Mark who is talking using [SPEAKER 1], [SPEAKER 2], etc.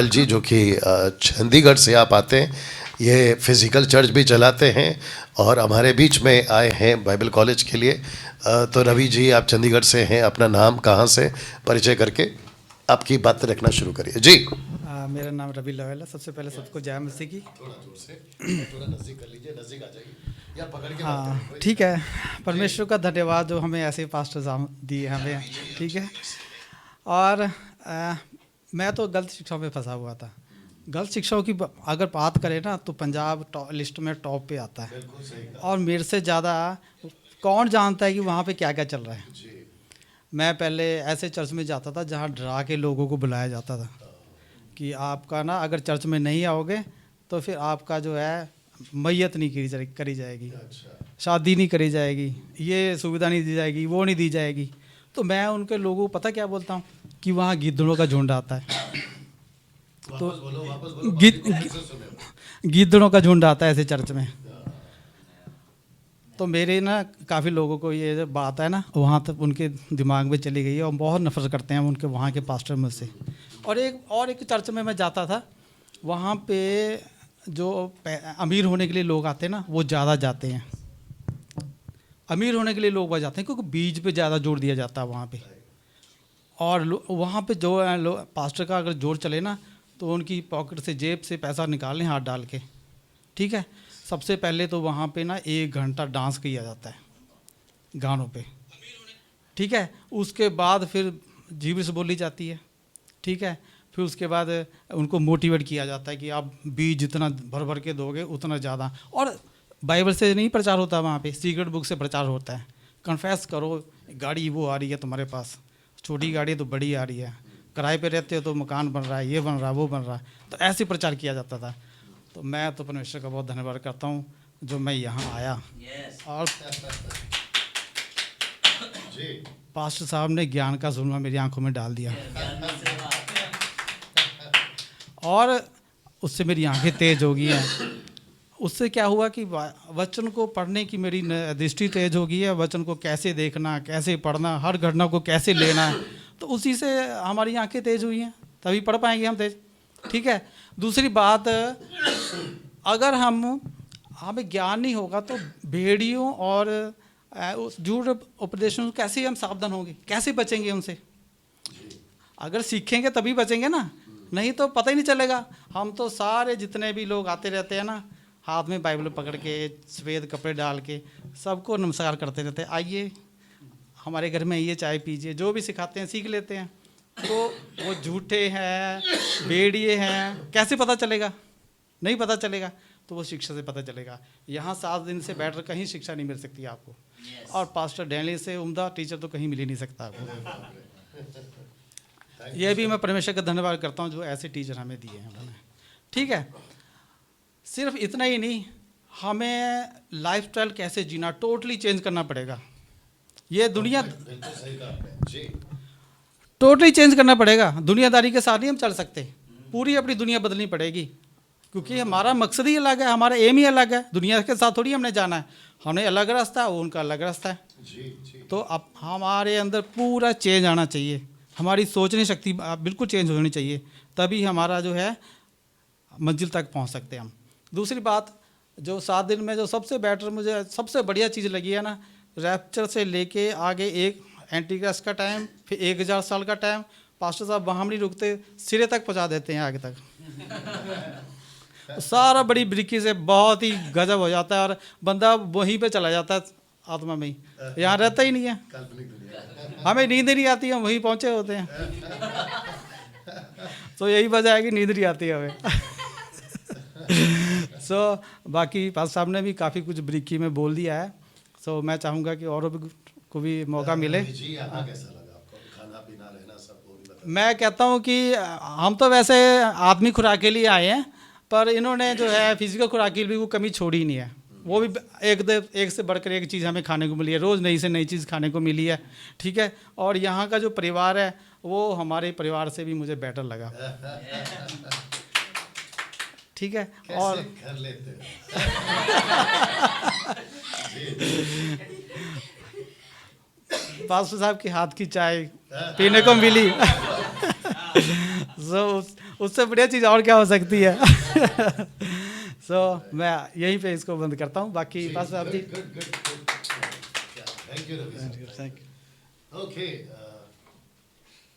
[SPEAKER 1] जी जो कि चंडीगढ़ से आप आते हैं, ये फिज़िकल चर्च भी चलाते हैं और हमारे बीच में आए हैं बाइबल कॉलेज के लिए। तो रवि जी, आप चंडीगढ़ से हैं, अपना नाम कहाँ से परिचय करके आपकी बात रखना शुरू करिए जी।
[SPEAKER 2] मेरा नाम रवि लवेला। सबसे पहले सबको जय मसीह की।
[SPEAKER 1] थोड़ा दूर से, थोड़ा नज़दीक कर लीजिए, नज़दीक आ जाइए या पकड़ के बात
[SPEAKER 2] हाँ
[SPEAKER 1] करिए।
[SPEAKER 2] ठीक है। परमेश्वर का धन्यवाद जो हमें ऐसे पास्टर दिए हमें। ठीक है। और मैं तो गलत शिक्षाओं में फंसा हुआ था। गलत शिक्षाओं की अगर बात करें ना तो पंजाब लिस्ट में टॉप पे आता है। और मेरे से ज़्यादा कौन जानता है कि वहाँ पे क्या क्या चल रहा है। मैं पहले ऐसे चर्च में जाता था जहाँ डरा के लोगों को बुलाया जाता था कि आपका ना अगर चर्च में नहीं आओगे तो फिर आपका जो है मैयत नहीं करी जाएगी, शादी नहीं करी जाएगी, ये सुविधा नहीं दी जाएगी, वो नहीं दी जाएगी। तो मैं उनके लोगों को पता क्या बोलता हूँ कि वहाँ गिद्धड़ों का झुंड आता है। तो गिद्धड़ों का झुंड आता है ऐसे चर्च में। तो मेरे ना काफ़ी लोगों को ये जो बात है ना वहाँ तक उनके दिमाग में चली गई है और बहुत नफरत करते हैं उनके वहाँ के पास्टर में से। और एक चर्च में मैं जाता था, वहाँ पे जो अमीर होने के लिए लोग आते हैं ना वो ज़्यादा जाते हैं। अमीर होने के लिए लोग वह जाते हैं क्योंकि बीज पे ज़्यादा जोर दिया जाता है वहाँ पे। और वहाँ पे जो पास्टर का अगर जोर चले ना तो उनकी पॉकेट से जेब से पैसा निकालें हाथ डाल के। ठीक है। सबसे पहले तो वहाँ पे ना 1 घंटा डांस किया जाता है गानों पे। ठीक है। उसके बाद फिर जीविस बोली जाती है। ठीक है। फिर उसके बाद उनको मोटिवेट किया जाता है कि आप बीज जितना भर भर के दोगे उतना ज़्यादा। और बाइबल से नहीं प्रचार होता वहाँ पे, सीक्रेट बुक से प्रचार होता है। कन्फेस करो, गाड़ी वो आ रही है तुम्हारे पास, छोटी गाड़ी तो बड़ी आ रही है, किराए पे रहते हो तो मकान बन रहा है, ये बन रहा है, वो बन रहा है। तो ऐसे प्रचार किया जाता था। तो मैं तो परमेश्वर का बहुत धन्यवाद करता हूँ जो मैं यहाँ आया। और पास्टर साहब ने ज्ञान का जुल्मा मेरी आंखों में डाल दिया और उससे मेरी आंखें तेज हो गई हैं। उससे क्या हुआ कि वचन को पढ़ने की मेरी दृष्टि तेज हो गई है। वचन को कैसे देखना, कैसे पढ़ना, हर घटना को कैसे लेना है, तो उसी से हमारी आंखें तेज हुई हैं, तभी पढ़ पाएंगे हम तेज। ठीक है। दूसरी बात, अगर हमें ज्ञान नहीं होगा तो भेड़ियों और झूठ उपदेशों कैसे हम सावधान होंगे, कैसे बचेंगे उनसे। अगर सीखेंगे तभी बचेंगे ना, नहीं तो पता ही नहीं चलेगा। हम तो सारे जितने भी लोग आते रहते हैं ना, हाथ में बाइबल पकड़ के सफ़ेद कपड़े डाल के सबको नमस्कार करते रहते हैं, आइए हमारे घर में आइए, चाय पीजिए, जो भी सिखाते हैं सीख लेते हैं। तो वो झूठे हैं, भेड़िए हैं, कैसे पता चलेगा? नहीं पता चलेगा। तो वो शिक्षा से पता चलेगा। यहाँ 7 दिन से बैठकर कहीं शिक्षा नहीं मिल सकती आपको। और पास्टर डैनी से उम्दा टीचर तो कहीं मिल ही नहीं सकता आपको। ये भी मैं परमेश्वर का धन्यवाद करता हूँ जो ऐसे टीचर हमें दिए हैं उन्होंने। ठीक है। सिर्फ इतना ही नहीं, हमें लाइफस्टाइल कैसे जीना टोटली चेंज करना पड़ेगा। ये दुनिया टोटली चेंज करना पड़ेगा। दुनियादारी के साथ नहीं हम चल सकते, पूरी अपनी दुनिया बदलनी पड़ेगी क्योंकि हमारा मकसद ही अलग है, हमारा एम ही अलग है। दुनिया के साथ थोड़ी हमने जाना है, हमने अलग रास्ता है, उनका अलग रास्ता है। तो अब हमारे अंदर पूरा चेंज आना चाहिए, हमारी सोचने शक्ति बिल्कुल चेंज होनी चाहिए, तभी हमारा जो है मंजिल तक पहुंच सकते हैं हम। दूसरी बात, जो 7 दिन में जो सबसे बेटर मुझे सबसे बढ़िया चीज़ लगी है ना, रैप्चर से लेके आगे एक एंटीक्राइस्ट का टाइम, फिर 1000 साल का टाइम, पास्टर साहब वहाँ नहीं रुकते, सिरे तक पहुँचा देते हैं आगे तक। सारा बड़ी बरीकी से बहुत ही गजब हो जाता है और बंदा वहीं पे चला जाता है आत्मा में ही, यहाँ रहता ही नहीं है। हमें नींद नहीं आती, हम वहीं पहुँचे होते हैं। तो यही वजह है कि नींद नहीं आती है हमें। बाकी पास्टर साहब ने भी काफ़ी कुछ बरीकी में बोल दिया है। मैं चाहूँगा कि औरों को भी मौका मिले। मैं कहता हूँ कि हम तो वैसे आदमी खुराक के लिए आए हैं, पर इन्होंने जो है फिजिकल खुराक की भी वो कमी छोड़ी नहीं है। वो भी एक से बढ़कर एक चीज़ हमें खाने को मिली है, रोज़ नई से नई चीज़ खाने को मिली है। ठीक है। और यहाँ का जो परिवार है वो हमारे परिवार से भी मुझे बेटर लगा। ठीक है। और घर लेते पास्टर साहब के हाथ की चाय पीने को मिली। उससे बढ़िया चीज़ और क्या हो सकती है। सो मैं यहीं पे इसको बंद करता हूँ, बाकी बस अभी
[SPEAKER 1] thank you Ravi.
[SPEAKER 2] Thank you.
[SPEAKER 1] Okay